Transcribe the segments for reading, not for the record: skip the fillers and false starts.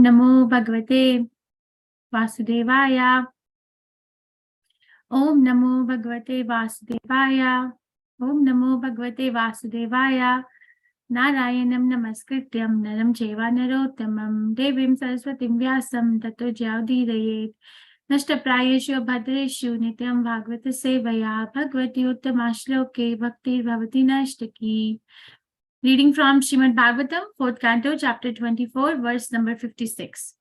Namo Bhagavate Vasudevaya. Om Namo Bhagavate Vasudevaya. Om Namo Bhagavate Vasudevaya. Narayanam Namaskrityam Naram Cheva Narottamam Devim Saraswatim Vyasam Tato Jyaudirayet Nashtaprayeshu Bhadreshu Nityam Bhagavata Sevaya Bhagavati Uttamashloke Bhakti Bhavati Nashtaki. Reading from Srimad Bhagavatam, 4th Canto, Chapter 24, verse number 56.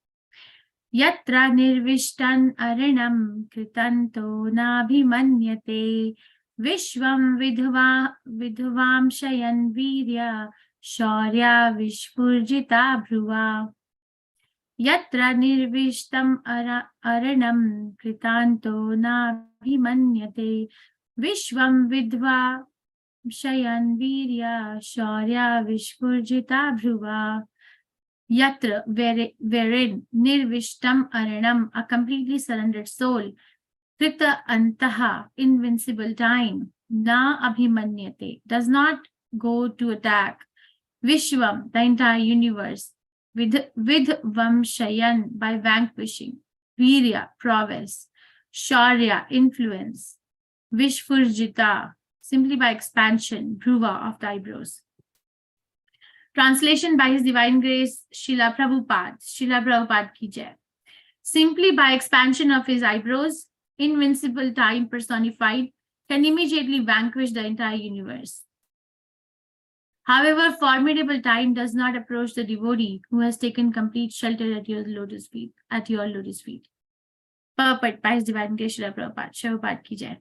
Yatra nirvishtan arinam kritanto nabhimanyate vishvam vidhuvam shayan virya shaurya vishpurjita bhruva. Yatra nirvishtam arinam kritanto nabhimanyate vishvam Shayan Virya Shaurya Vishpurjita Bhruva. Yatra, wherein Nirvishtam Aranam, a completely surrendered soul, Krita Antaha, invincible time, Na Abhimanyate, does not go to attack, Vishwam, the entire universe, Vidhvam Shayan, by vanquishing, Virya, prowess, Shaurya, influence, Vishpurjita, simply by expansion, Bhruva, of the eyebrows. Translation by His Divine Grace, Srila Prabhupada ki jai. Simply by expansion of his eyebrows, invincible time personified can immediately vanquish the entire universe. However, formidable time does not approach the devotee who has taken complete shelter at your lotus feet. Purport by His Divine Grace, Srila Prabhupada ki jai.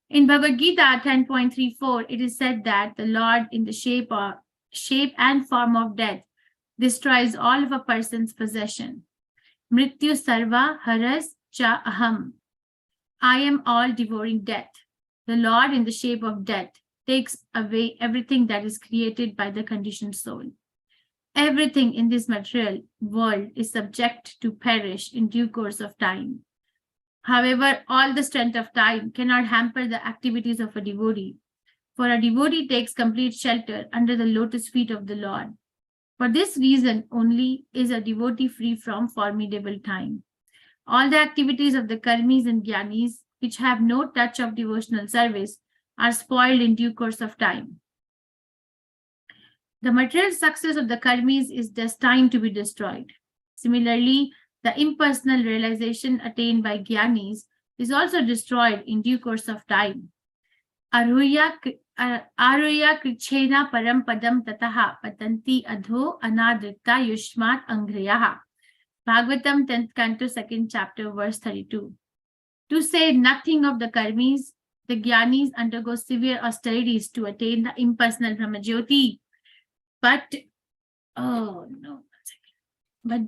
In Bhagavad Gita 10.34, it is said that the Lord, in the shape and form of death, destroys all of a person's possession. Mrityu sarva haras cha aham. I am all devouring death. The Lord, in the shape of death, takes away everything that is created by the conditioned soul. Everything in this material world is subject to perish in due course of time. However, all the strength of time cannot hamper the activities of a devotee, for a devotee takes complete shelter under the lotus feet of the Lord. For this reason only is a devotee free from formidable time. All the activities of the karmis and jnanis, which have no touch of devotional service, are spoiled in due course of time. The material success of the karmis is destined to be destroyed. Similarly, the impersonal realization attained by jnanis is also destroyed in due course of time. Aruya krichena param padam tataha patanti adho anadritta yushmat angriyaha. Bhagavatam 10th Canto, 2nd chapter, verse 32. To say nothing of the karmis, the jnanis undergo severe austerities to attain the impersonal Brahmajyoti. But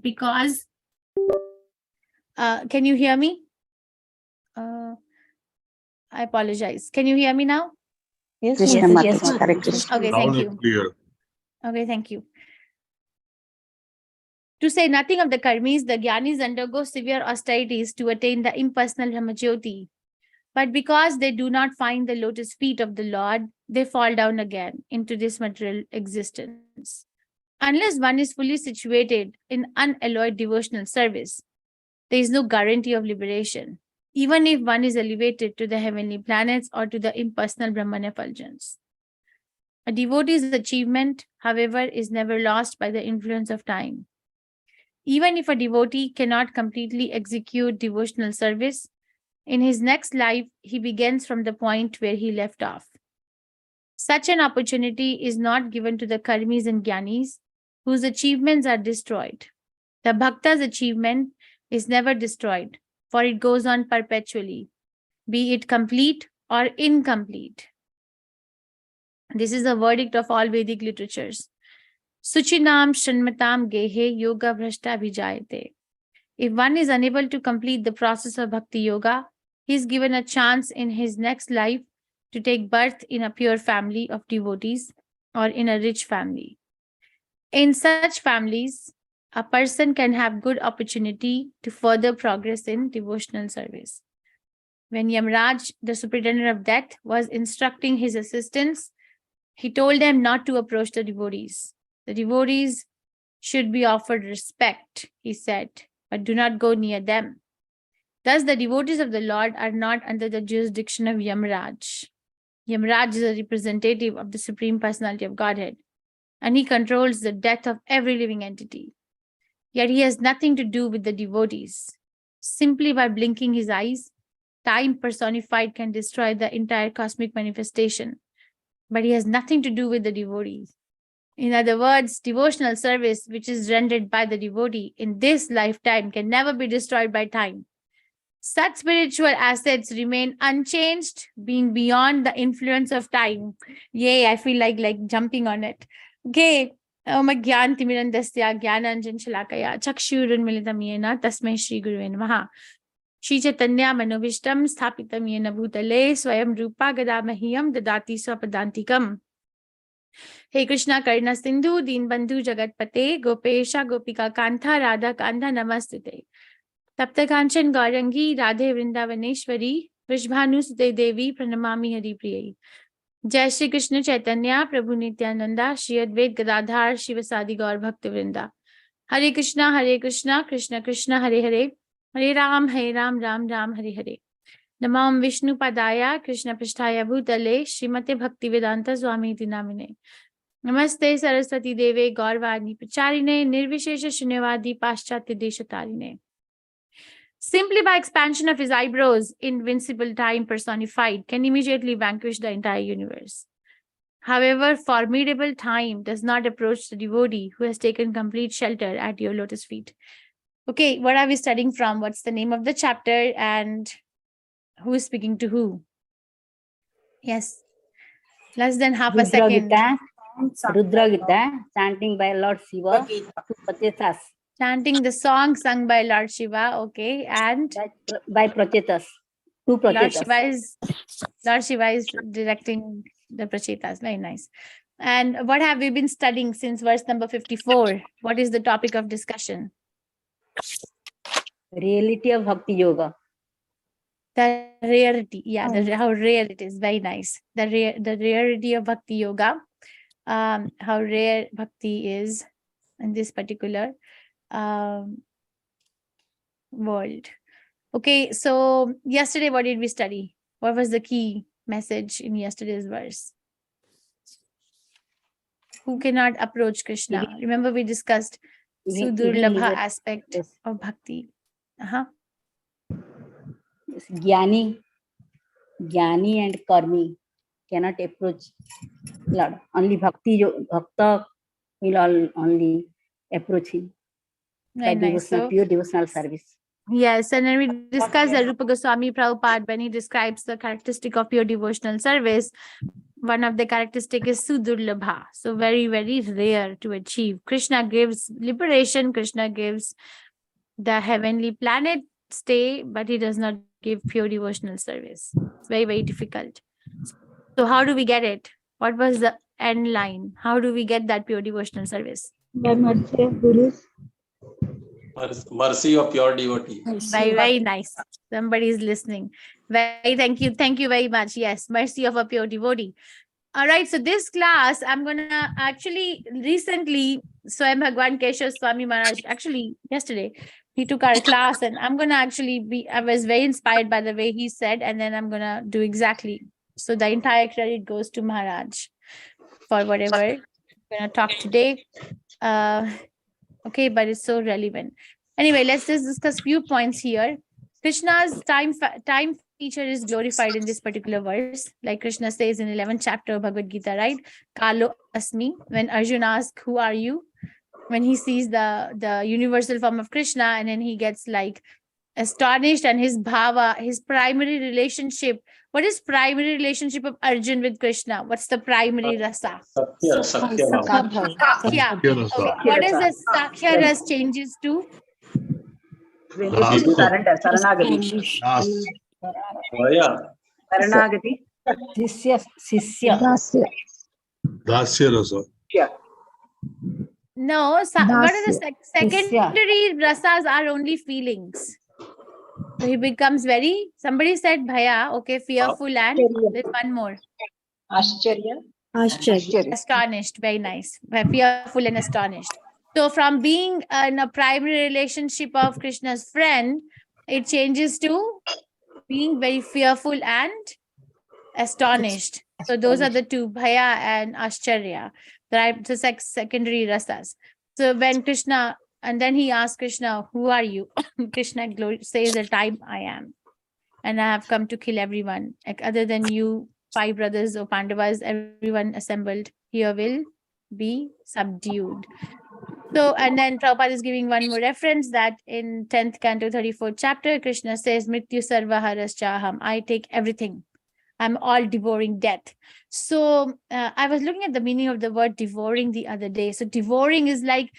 because can you hear me? I apologize. Can you hear me now? Yes, Correct. Okay, thank you. Clear. Okay, thank you. To say nothing of the karmis, the jnanis undergo severe austerities to attain the impersonal Brahmajyoti. But because they do not find the lotus feet of the Lord, they fall down again into this material existence. Unless one is fully situated in unalloyed devotional service, there is no guarantee of liberation, even if one is elevated to the heavenly planets or to the impersonal Brahman effulgence. A devotee's achievement, however, is never lost by the influence of time. Even if a devotee cannot completely execute devotional service, in his next life, he begins from the point where he left off. Such an opportunity is not given to the karmis and jnanis, whose achievements are destroyed. The bhakta's achievement is never destroyed, for it goes on perpetually, be it complete or incomplete. This is the verdict of all Vedic literatures. Suchinam shanmatam gehe yoga bhrashta vijayate. If one is unable to complete the process of bhakti yoga, he is given a chance in his next life to take birth in a pure family of devotees or in a rich family. In such families, a person can have good opportunity to further progress in devotional service. When Yamraj, the superintendent of death, was instructing his assistants, he told them not to approach the devotees. The devotees should be offered respect, he said, but do not go near them. Thus, the devotees of the Lord are not under the jurisdiction of Yamaraj. Yamaraj is a representative of the Supreme Personality of Godhead, and he controls the death of every living entity. Yet he has nothing to do with the devotees. Simply by blinking his eyes, time personified can destroy the entire cosmic manifestation, but he has nothing to do with the devotees. In other words, devotional service which is rendered by the devotee in this lifetime can never be destroyed by time. Such spiritual assets remain unchanged, being beyond the influence of time. Yay, I feel like jumping on it. Okay. Gyan timirandasya gyananjan shalakaya chakshurunmilitam yena tasmai Shri Guruve namaha. Shri Chaitanya manobishtam sthapitam yena bhutale swayam rupa gadamahiyam dadati swapadantikam. Hey Krishna Karna Sindhu Deen Bandhu Jagatpate Gopesha Gopika Kantha Radha Kantha Namastute Tapta Kanchan Gaurangi Radhe Vrindavaneshwari Vishbhanu Sute Devi Pranamami Hari Priyai. Jai Shri Krishna Chaitanya Prabhu Nityananda Shri Advait Gadadhar Shivasadi Gaur Bhakti Vrinda. Hare Krishna Krishna Krishna Hare Hare Hare Ram Ram Ram Hare Hare. Namam Vishnu Padaya Krishna Pisthaya Bhutale Srimate Bhakti Vedanta Swami Iti Namine. Namaste Saraswati Deve Gaurvani Pacharine Nirvishesha Shunyavadi Paschatya Deshatarine. Simply by expansion of his eyebrows, invincible time personified can immediately vanquish the entire universe. However, formidable time does not approach the devotee who has taken complete shelter at your lotus feet. Okay, what are we studying from? What's the name of the chapter and who is speaking to who? Yes. Less than half a second. Rudra Gita, chanting by Lord Shiva to Prachetas. Chanting the song sung by Lord Shiva, okay, and by Prachetas. Two Prachetas. Lord Shiva is directing the Prachetas. Very nice. And what have we been studying since verse number 54? What is the topic of discussion? Reality of Bhakti Yoga. The rarity, yeah, how rare it is. Very nice. The rarity of Bhakti Yoga. How rare Bhakti is in this particular world. Okay, so yesterday what did we study? What was the key message in yesterday's verse? Who cannot approach Krishna? Remember we discussed Sudurlabha aspect of Bhakti. Jnani and Karmi cannot approach Lord. Only Bhakta will only approach him by devotional, pure devotional service. Yes, and then we discussed that Rupa Goswami Prabhupada, when he describes the characteristic of pure devotional service, one of the characteristic is Sudurlabha. So very, very rare to achieve. Krishna gives liberation, Krishna gives the heavenly planet stay, but he does not give pure devotional service. It's very, very difficult. So how do we get it? What was the end line? How do we get that pure devotional service? By mercy of Gurus. Mercy of pure devotee. Very nice. Somebody is listening. Thank you very much. Yes, mercy of a pure devotee. All right, so this class, I'm going to actually recently, Swayam Bhagwan Keshav Swami Maharaj, actually yesterday, he took our class and I'm going to actually I was very inspired by the way he said, and then I'm going to do exactly. So the entire credit goes to Maharaj for whatever I'm going to talk today. Okay, but it's so relevant. Anyway, let's just discuss few points here. Krishna's time feature is glorified in this particular verse. Like Krishna says in 11th chapter of Bhagavad Gita, right? Kalo Asmi. When Arjuna asks, who are you? When he sees the universal form of Krishna, and then he gets like astonished, and his bhava, his primary relationship. What is primary relationship of Arjun with Krishna? What's the primary rasa? Sakhya. Okay. What is the Sakhya ras changes to? Saranagati. Sisya. Dasya rasa. No, what are the secondary rasas are only feelings. So he becomes very, somebody said bhaya, okay, fearful, and there's one more. Ashcharya. Astonished, very nice. Fearful and astonished. So from being in a primary relationship of Krishna's friend, it changes to being very fearful and astonished. So those are the two, Bhaya and Ashcharya, the secondary rasas. So when Krishna, and then he asked Krishna, who are you? Krishna says that I am. And I have come to kill everyone. Like, other than you, 5 brothers or Pandavas, everyone assembled here will be subdued. So, and then Prabhupada is giving one more reference that in 10th canto, 34th chapter, Krishna says, Mrityu sarva haraschaham, I take everything. I'm all devouring death. So I was looking at the meaning of the word devouring the other day. So devouring is like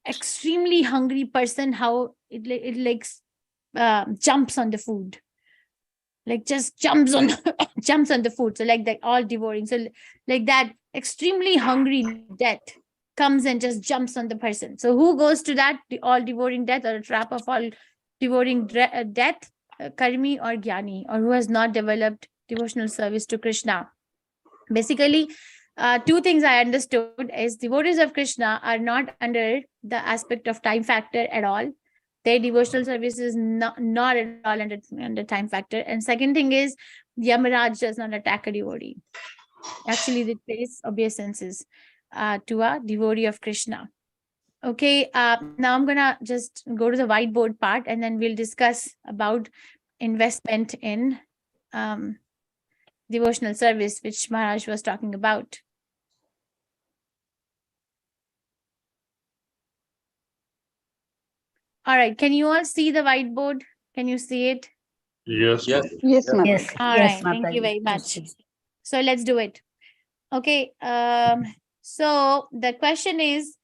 extremely hungry person, how it like jumps on the food. Like just jumps on jumps on the food. So like that, all devouring. So like that extremely hungry death comes and just jumps on the person. So who goes to that all devouring death, or a trap of all devouring death? Karmi or Jnani, or who has not developed devotional service to Krishna. Basically, 2 things I understood is devotees of Krishna are not under the aspect of time factor at all. Their devotional service is not at all under time factor. And second thing is, Yamaraj does not attack a devotee. Actually, they place obeisances to a devotee of Krishna. Okay, now I'm gonna just go to the whiteboard part, and then we'll discuss about investment in devotional service, which Maharaj was talking about. All right, can you all see the whiteboard? Can you see it? Yes. Yes, ma'am. Yes. All yes, right, thank you Mataji. very much. So let's do it. Okay, so the question is,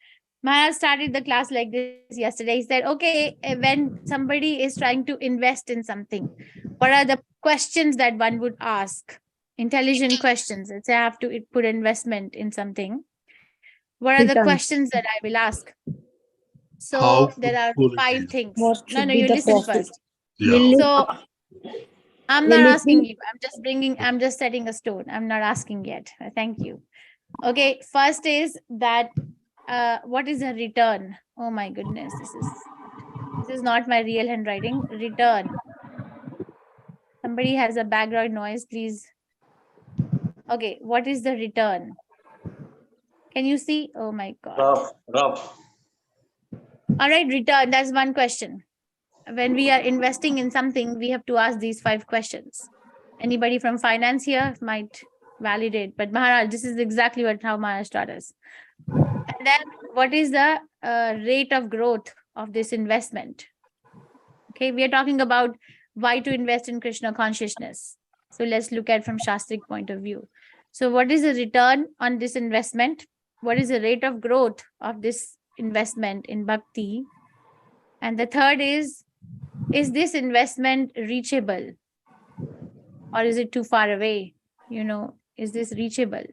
Maharaj started the class like this yesterday. He said, okay, when somebody is trying to invest in something, what are the questions that one would ask? Intelligent questions. Let's say I have to put investment in something. What are the Returns. questions that I will ask? So How there are fruitful it 5 is. things. What No, should no, be you the listen profit? first. Yeah. So I'm Will not it asking be- you. I'm just setting a stone. I'm not asking yet. Thank you. Okay, first is that what is a return? Oh my goodness, this is not my real handwriting. Return. Somebody has a background noise, please. Okay, what is the return? Can you see? Oh my God. Rough. All right, return. That's one question. When we are investing in something, we have to ask these 5 questions. Anybody from finance here might validate, but Maharaj, this is exactly how Maharaj taught us. And then what is the rate of growth of this investment? Okay, we are talking about why to invest in Krishna consciousness. So let's look at from Shastric point of view. So what is the return on this investment? What is the rate of growth of this investment in bhakti? And the third is this investment reachable? Or is it too far away? You know, is this reachable?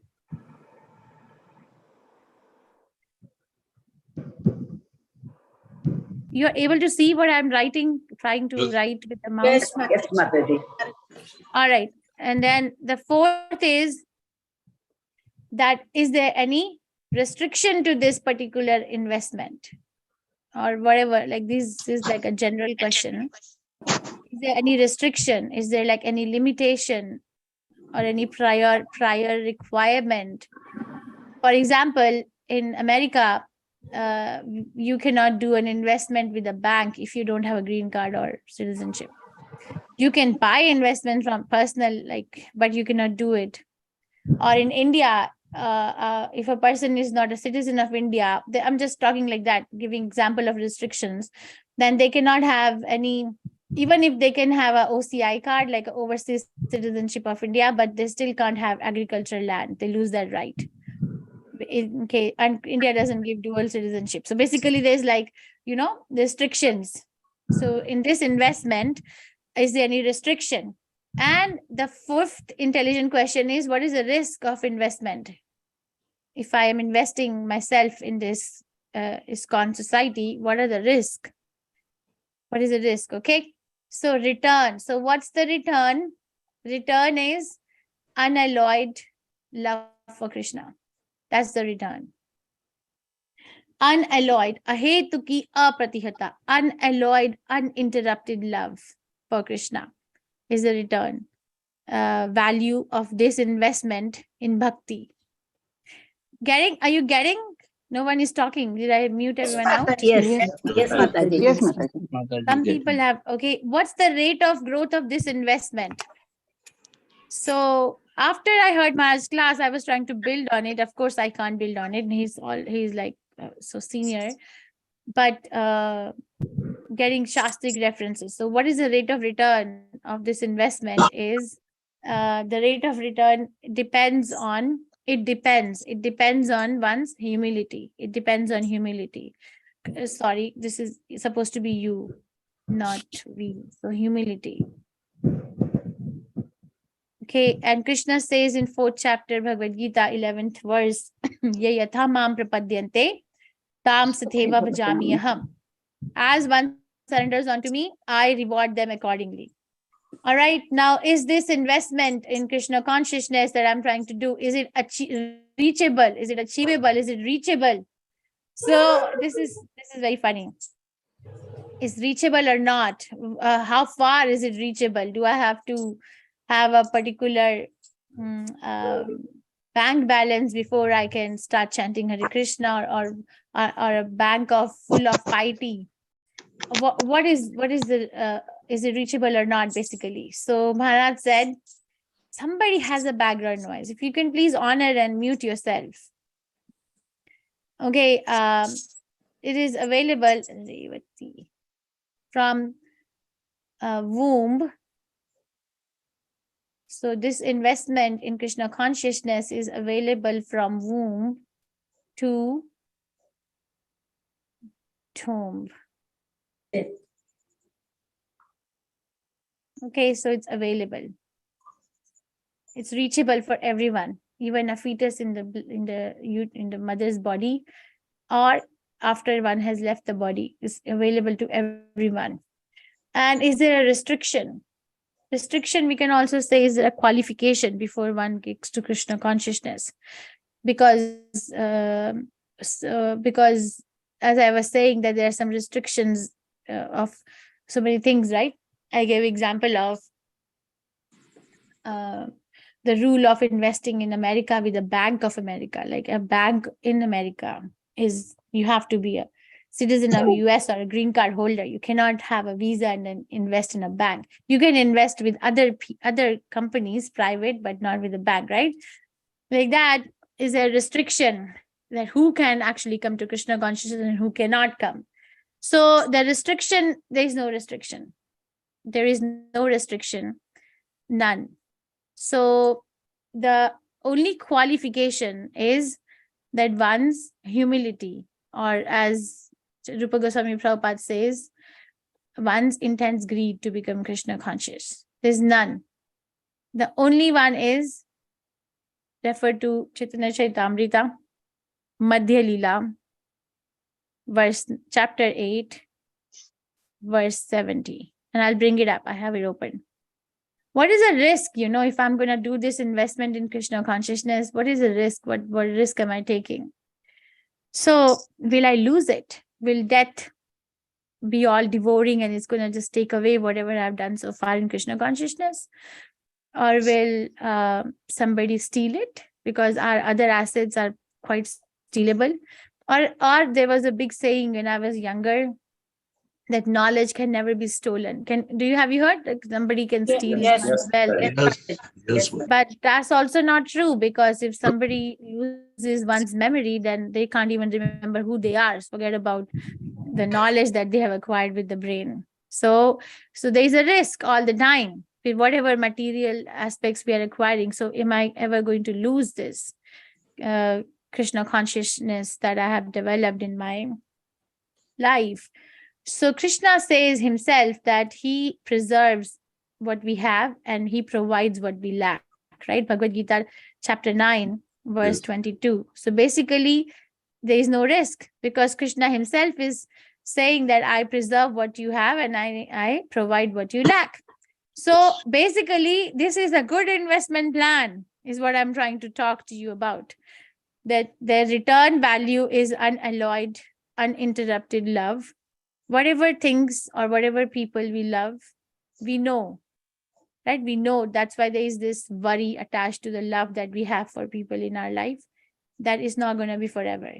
You're able to see what I'm writing, trying to Yes. write with the mouse? Yes, Mataji. All right. And then the fourth is that is there any restriction to this particular investment or whatever? Like this is like a general question. Is there any restriction? Is there like any limitation or any prior requirement? For example, in America, you cannot do an investment with a bank if you don't have a green card or citizenship. You can buy investment from personal, but you cannot do it. Or in India, if a person is not a citizen of India, I'm just talking like that, giving example of restrictions, then they cannot have any, even if they can have a OCI card, like overseas citizenship of India, but they still can't have agricultural land. They lose that right. Okay, and India doesn't give dual citizenship. So basically there's restrictions. So in this investment, is there any restriction? And the fifth intelligent question is, what is the risk of investment? If I am investing myself in this ISKCON society, what are the risks? What is the risk? Okay. So return. So what's the return? Return is unalloyed love for Krishna. That's the return. unalloyed, ahetuki apratihata, unalloyed, uninterrupted love for Krishna is the return value of this investment in bhakti. Are you getting? No one is talking. Did I mute everyone out? Yes, Yes. yes, Mataji. Yes, Mataji. Some people have, okay. What's the rate of growth of this investment? So after I heard Maharaj's class, I was trying to build on it. Of course, I can't build on it. He's like so senior, but getting Shastric references. So what is the rate of return of this investment is the rate of return depends on, it depends on one's humility. It depends on humility. Sorry, this is supposed to be you, not we. So humility. Okay, and Krishna says in 4th chapter, Bhagavad Gita, 11th verse, Ye yatha mam prapadyante, tam satheva bhajami aham. As one surrenders unto me, I reward them accordingly. All right, now is this investment in Krishna consciousness that I'm trying to do, is it reachable? Is it achievable? Is it reachable? So this is very funny. Is reachable or not? How far is it reachable? Do I have to have a particular bank balance before I can start chanting Hare Krishna, or a bank full of piety? What is the is it reachable or not, basically? So Maharaj said, somebody has a background noise. If you can please honor and mute yourself. Okay, it is available from womb. So this investment in Krishna consciousness is available from womb to tomb. Okay, so it's available. It's reachable for everyone, even a fetus in the mother's body, or after one has left the body, is available to everyone. And is there a restriction? Restriction, we can also say, is a qualification before one gets to Krishna consciousness, because as I was saying, that there are some restrictions of so many things, right? I gave example of the rule of investing in America with the Bank of America. Like a bank in America is, you have to be a citizen of US or a green card holder. You cannot have a visa and then invest in a bank. You can invest with other companies, private, but not with a bank, right? Like that is a restriction, that who can actually come to Krishna consciousness and who cannot come. So the restriction, there is no restriction. There is no restriction, none. So the only qualification is that one's humility, or as Rupa Goswami Prabhupada says, one's intense greed to become Krishna conscious. There's none. The only one is referred to Chaitanya Charitamrita, Madhya Leela, chapter 8, verse 70. And I'll bring it up. I have it open. What is a risk, if I'm going to do this investment in Krishna consciousness? What is the risk? What risk am I taking? So will I lose it? Will death be all devouring and it's going to just take away whatever I've done so far in Krishna consciousness? Or will somebody steal it? Because our other assets are quite stealable. Or there was a big saying when I was younger, that knowledge can never be stolen. Have you heard that somebody can steal one's wealth? Yes. But that's also not true, because if somebody loses one's memory, then they can't even remember who they are. Forget about the knowledge that they have acquired with the brain. So there's a risk all the time with whatever material aspects we are acquiring. So am I ever going to lose this Krishna consciousness that I have developed in my life? So Krishna says himself that he preserves what we have and he provides what we lack, right? Bhagavad Gita, chapter 9, verse 22. So basically, there is no risk, because Krishna himself is saying that I preserve what you have and I provide what you lack. So basically, this is a good investment plan, is what I'm trying to talk to you about. that their return value is unalloyed, uninterrupted love. Whatever things or whatever people we love, we know, right? We know that's why there is this worry attached to the love that we have for people in our life. That is not going to be forever.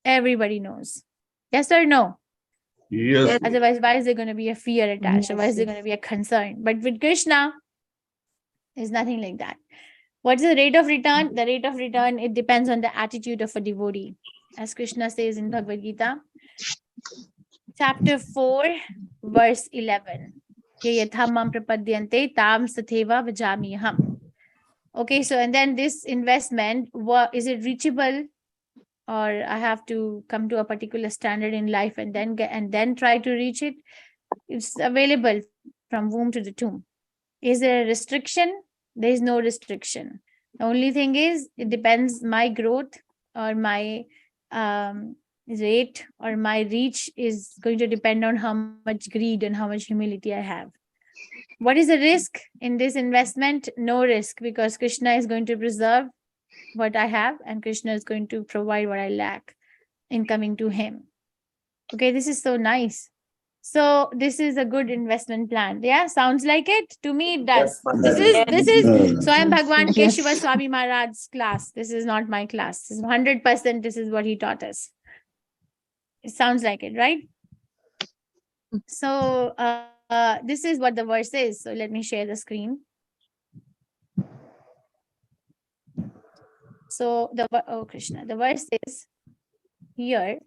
Everybody knows. Yes or no? Yes. Otherwise, why is there going to be a fear attached? Or why is there going to be a concern? But with Krishna, there's nothing like that. What is the rate of return? The rate of return, it depends on the attitude of a devotee. As Krishna says in Bhagavad Gita, chapter 4, verse 11. Ye yatham mam prapadyante tam satheva vajamiham. Okay, so and then this investment, is it reachable, or I have to come to a particular standard in life and then try to reach it? It's available from womb to the tomb. Is there a restriction? There is no restriction. The only thing is, it depends my growth or my rate or my reach is going to depend on how much greed and how much humility I have. What is the risk in this investment? No risk, because Krishna is going to preserve what I have and Krishna is going to provide what I lack in coming to him. Okay, this is so nice. So this is a good investment plan. Yeah, sounds like it? To me, it does. This is Swayam Bhagwan Keshiva Swami Maharaj's class. This is not my class. This is 100%. This is what he taught us. It sounds like it, right? So this is what the verse is. So let me share the screen. So the verse is here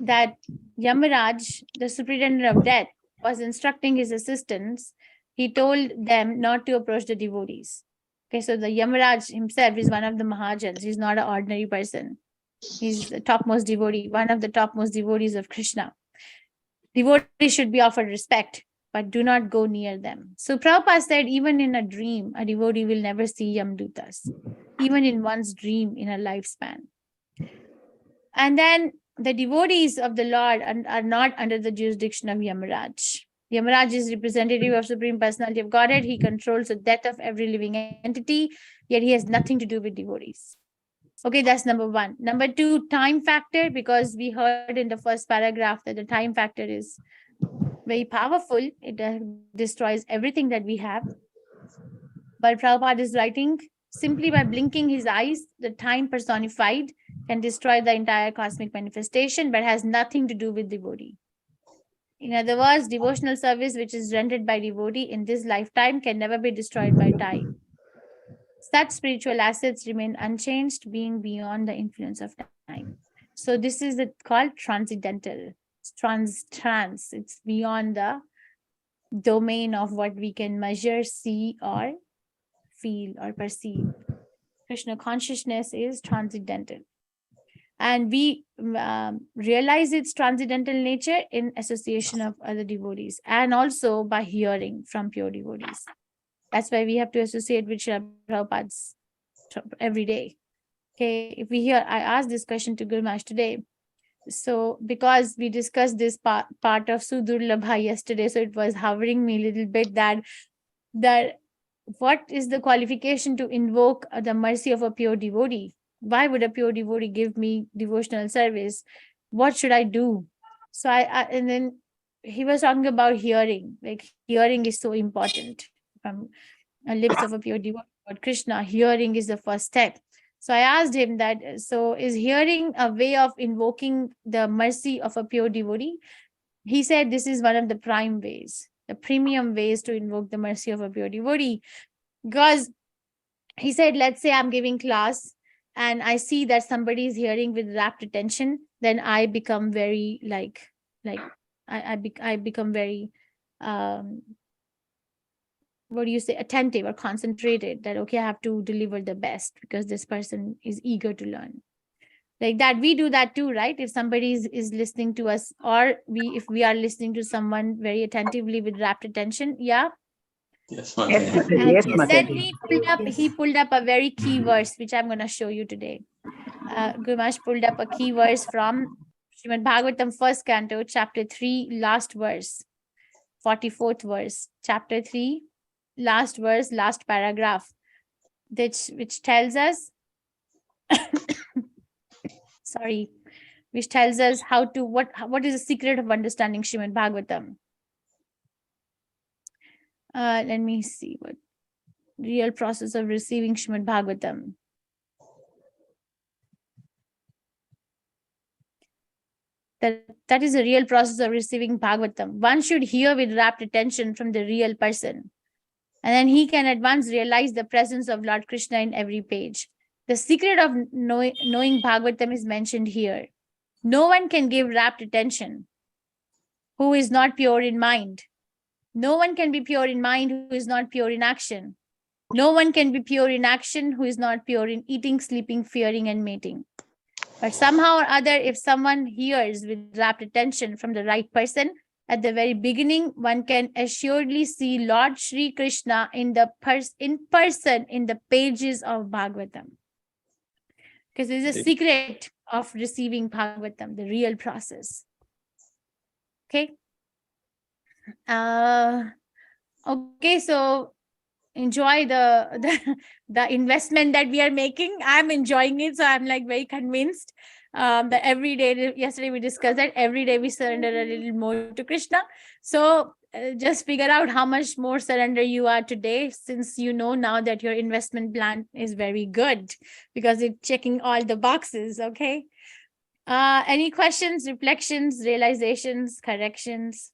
that Yamaraj, the superintendent of death, was instructing his assistants. He told them not to approach the devotees. Okay, so the Yamaraj himself is one of the Mahajans. He's not an ordinary person. He's the topmost devotee, one of the topmost devotees of Krishna. Devotees should be offered respect, but do not go near them. So Prabhupada said, even in a dream, a devotee will never see Yamdutas, even in one's dream in a lifespan. And then the devotees of the Lord are not under the jurisdiction of Yamaraj. Yamaraj is representative of Supreme Personality of Godhead. He controls the death of every living entity, yet he has nothing to do with devotees. Okay, that's number one. Number two, time factor, because we heard in the first paragraph that the time factor is very powerful. It destroys everything that we have. But Prabhupada is writing, simply by blinking his eyes, the time personified can destroy the entire cosmic manifestation, but has nothing to do with devotee. In other words, devotional service which is rendered by devotee in this lifetime can never be destroyed by time. Such spiritual assets remain unchanged, being beyond the influence of time. So this is called transcendental. It's trans. It's beyond the domain of what we can measure, see, or feel, or perceive. Krishna consciousness is transcendental. And we realize its transcendental nature in association of other devotees and also by hearing from pure devotees. That's why we have to associate with Srila Prabhupada's every day. Okay, if we hear, I asked this question to Guru Maharaj today. So because we discussed this part of Sudurlabha yesterday, so it was hovering me a little bit that what is the qualification to invoke the mercy of a pure devotee? Why would a pure devotee give me devotional service? What should I do? So and then he was talking about hearing. Like hearing is so important from the lips of a pure devotee. But Krishna, hearing is the first step. So I asked him that, so is hearing a way of invoking the mercy of a pure devotee? He said this is one of the prime ways, the premium ways to invoke the mercy of a pure devotee. Because he said, let's say I'm giving class and I see that somebody is hearing with rapt attention, then I become very I become very attentive or concentrated, that okay, I have to deliver the best because this person is eager to learn. Like that, we do that too, right? If somebody is listening to us, or if we are listening to someone very attentively with rapt attention, yeah. Yes, And then he pulled up a very key verse, which I'm going to show you today. Guru Maharaj pulled up a key verse from Srimad Bhagavatam, 1st canto, chapter 3, last verse, 44th verse, chapter 3, last verse, last paragraph, which tells us Sorry, which tells us how to what is the secret of understanding Srimad Bhagavatam. Let me see what real process of receiving Srimad Bhagavatam. That is a real process of receiving Bhagavatam. One should hear with rapt attention from the real person, and then he can at once realize the presence of Lord Krishna in every page. The secret of knowing Bhagavatam is mentioned here. No one can give rapt attention who is not pure in mind. No one can be pure in mind who is not pure in action. No one can be pure in action who is not pure in eating, sleeping, fearing, and mating. But somehow or other, if someone hears with rapt attention from the right person, at the very beginning, one can assuredly see Lord Shri Krishna in person in the pages of Bhagavatam. Because there is a secret of receiving Bhagavatam, the real process. Okay. Okay, so enjoy the investment that we are making. I'm enjoying it, so I'm like very convinced that every day. Yesterday we discussed that every day we surrender a little more to Krishna. So just figure out how much more surrender you are today, since you know now that your investment plan is very good because it's checking all the boxes. Okay. Any questions, reflections, realizations, corrections?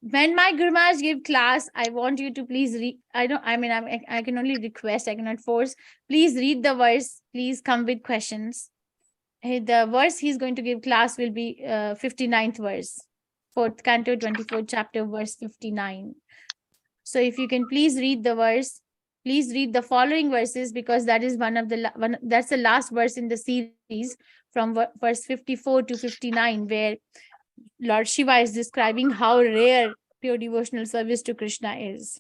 When my Guru Maharaj give class, I want you to please read. I can only request, I cannot force. Please read the verse. Please come with questions. The verse he's going to give class will be 59th verse, 4th canto, 24th chapter, verse 59. So if you can please read the verse, please read the following verses, because that is that's the last verse in the series from verse 54 to 59, where Lord Shiva is describing how rare pure devotional service to Krishna is.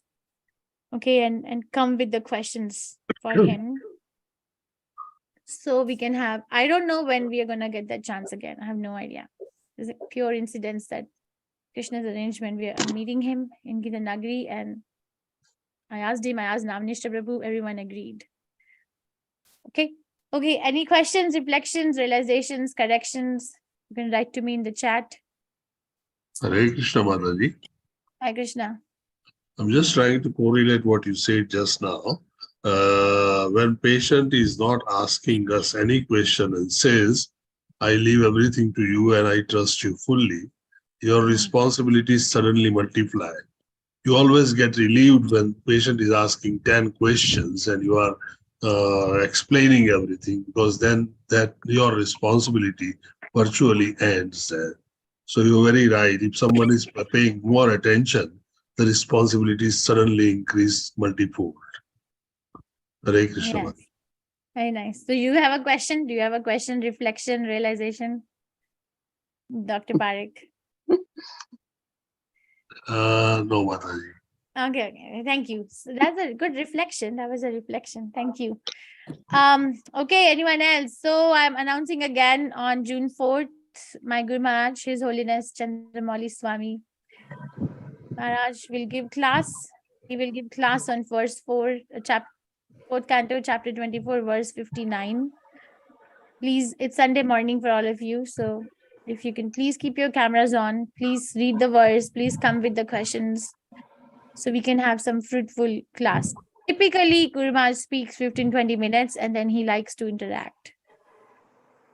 Okay, and come with the questions for him. So we can have, I don't know when we are going to get that chance again. I have no idea. There's a pure incidence that Krishna's arrangement, I'm meeting him in Gita Nagari, and I asked Navnishta Prabhu, everyone agreed. Okay. Okay, any questions, reflections, realizations, corrections? You can write to me in the chat. Hare Krishna Mataji. Hi, Krishna. I'm just trying to correlate what you said just now. When patient is not asking us any question and says, I leave everything to you and I trust you fully, your responsibilities suddenly multiply. You always get relieved when patient is asking 10 questions and you are explaining everything, because then that your responsibility virtually ends there. So you're very right. If someone is paying more attention, the responsibilities suddenly increase multifold. Hare Krishna. Yes. Very nice. So you have a question? Do you have a question, reflection, realization? Dr. Parekh. No, Mataji. Okay. Thank you. So that's a good reflection. That was a reflection. Thank you. Okay, anyone else? So I'm announcing again on June 4th, my Guru Maharaj, His Holiness Chandramauli Swami Maharaj will give class. He will give class on verse 4, 4th canto, chapter 24, verse 59. Please, it's Sunday morning for all of you. So if you can please keep your cameras on, please read the verse, please come with the questions so we can have some fruitful class. Typically, Guru Maharaj speaks 15-20 minutes and then he likes to interact.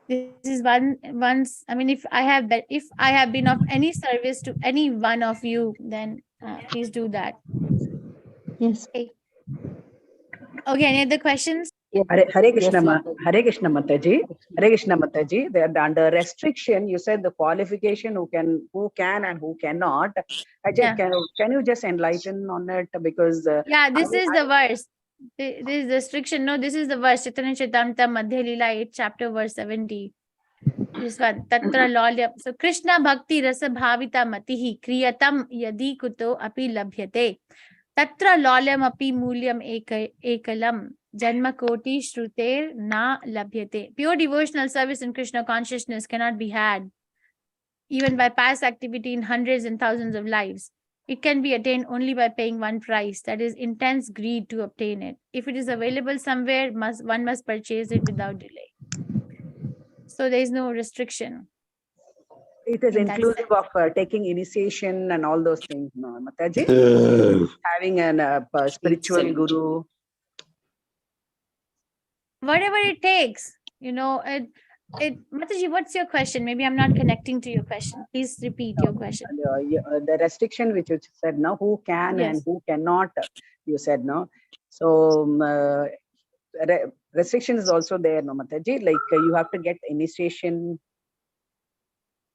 This is once, I mean, if I have been of any service to any one of you, then please do that. Yes. Okay, any other questions? Hare Krishna, Hare Krishna Mataji. Hare Krishna Mataji. They are under restriction. You said the qualification who can and who cannot. Can you just enlighten on it? Because this is the verse. This is the restriction. No, this is the verse. Chaitanya Charitamrita Madhya Leela 8 chapter verse 70. This one. Tatra lolyam. So Krishna bhakti rasa bhavita matihi kriyatam yadi kuto api labhyate. Tatra lolyam api mulyam ekalam. Janma koti shruter na labhyate. Pure devotional service in Krishna consciousness cannot be had even by past activity in hundreds and thousands of lives. It can be attained only by paying one price, that is intense greed to obtain it. If it is available somewhere, one must purchase it without delay. So there is no restriction. It is in that inclusive sense. of taking initiation and all those things, no, Mataji? Having a spiritual guru. Whatever it takes, Mataji, what's your question? Maybe I'm not connecting to your question. Please repeat your question. The restriction which you said, no, who can and Yes. who cannot, you said, no. So restriction is also there, no, Mataji? Like you have to get initiation.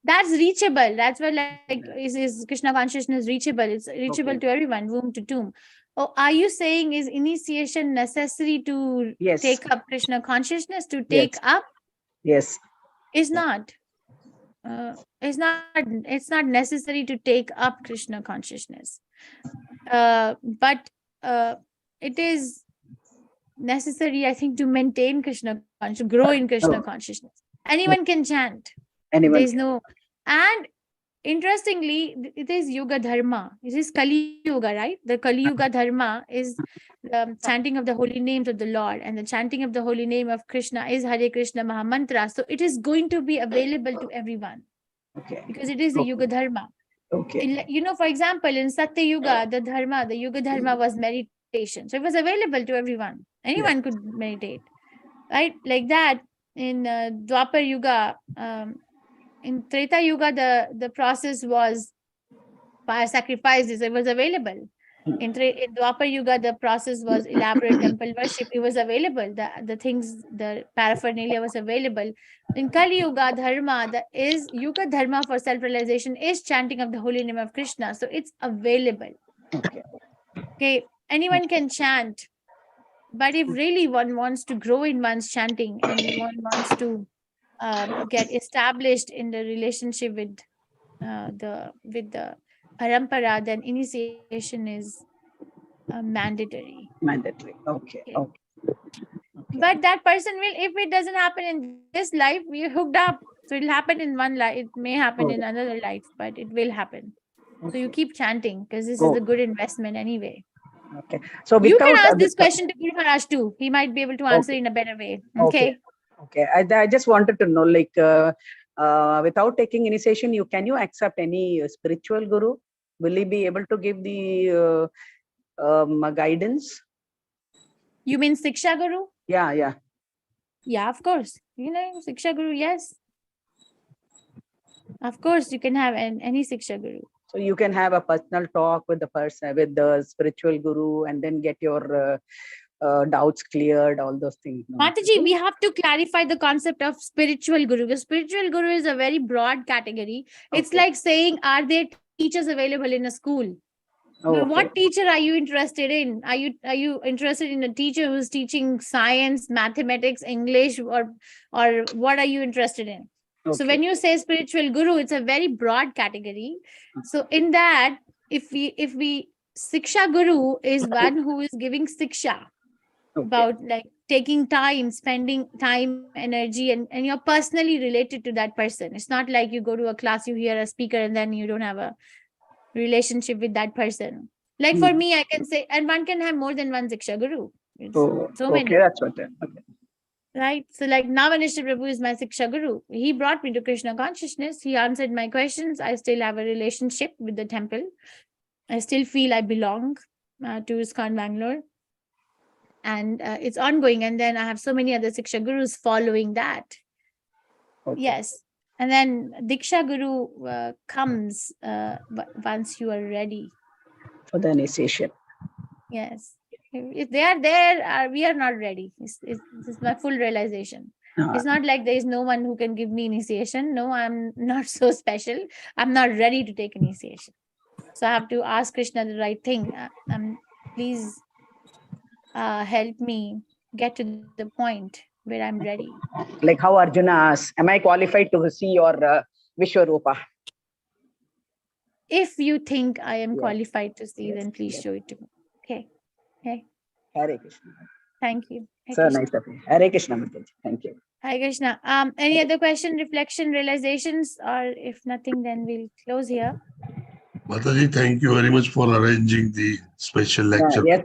That's reachable. That's where is Krishna consciousness reachable? It's reachable to everyone, womb to tomb. Oh, are you saying is initiation necessary to Yes. take up Krishna consciousness? To take up? Yes. Is not. It's not necessary to take up Krishna consciousness. But it is necessary, I think, to maintain Krishna consciousness, grow in Krishna consciousness. Anyone can chant. Anyone. There's no, and interestingly, it is Yuga Dharma. It is Kali Yuga, right? The Kali Yuga Dharma is the chanting of the holy names of the Lord, and the chanting of the holy name of Krishna is Hare Krishna Mahamantra. So it is going to be available to everyone. Okay. Because it is the Yuga Dharma. Okay. For example, in Satya Yuga, the Yuga Dharma was meditation. So it was available to everyone. Anyone could meditate, right? Like that, in Dwapar Yuga, in Treta Yuga, the process was fire sacrifices. It was available. In Dwapar Yuga, the process was elaborate temple worship. It was available. The things, the paraphernalia was available. In Kali Yuga, Dharma, is Yuga Dharma for self-realization is chanting of the holy name of Krishna. So it's available. Okay. Anyone can chant. But if really one wants to grow in one's chanting and one wants to get established in the relationship with the parampara, then initiation is mandatory. Mandatory. Okay. Okay. But that person will, if it doesn't happen in this life, we are hooked up. So it'll happen in one life. It may happen in another life, but it will happen. So you keep chanting because this is a good investment anyway. Okay. So you can ask this question to Guru Maharaj too. He might be able to answer in a better way. Okay. Okay. I just wanted to know, like, without taking initiation, can you accept any spiritual guru? Will he be able to give the guidance? You mean Siksha Guru? Yeah. Yeah, of course. Siksha Guru, yes. Of course, you can have any Siksha Guru. So you can have a personal talk with the person, with the spiritual guru, and then get your doubts cleared, all those things. Mataji, we have to clarify the concept of spiritual guru. The spiritual guru is a very broad category. It's like saying, are there teachers available in a school? What teacher are you interested in? Are you interested in a teacher who's teaching science, mathematics, English, or what are you interested in? So when you say spiritual guru, it's a very broad category. So in that, if we Siksha Guru is one who is giving Siksha about like taking time, spending time, energy, and you're personally related to that person. It's not like you go to a class, you hear a speaker, and then you don't have a relationship with that person. Like for me, I can say, and one can have more than one Siksha Guru. So many. That's what. Right. So like Navanishta Prabhu is my Siksha Guru. He brought me to Krishna consciousness. He answered my questions. I still have a relationship with the temple. I still feel I belong to ISKCON Bangalore. And it's ongoing. And then I have so many other Siksha Gurus following that. Yes. And then Diksha Guru comes once you are ready. For the initiation. Yes. If they are there, we are not ready. This is my full realization. It's not like there is no one who can give me initiation. No, I'm not so special. I'm not ready to take initiation. So I have to ask Krishna the right thing. Please help me get to the point where I'm ready. Like how Arjuna asks, am I qualified to see your Vishwarupa? If you think I am qualified to see, then please show it to me. Okay. Hare Krishna. Thank you. So nice of you. Hare Krishna. Thank you. Hare Krishna. Any other question, reflection, realizations, or if nothing, then we'll close here. Mataji, thank you very much for arranging the special lecture. Yes,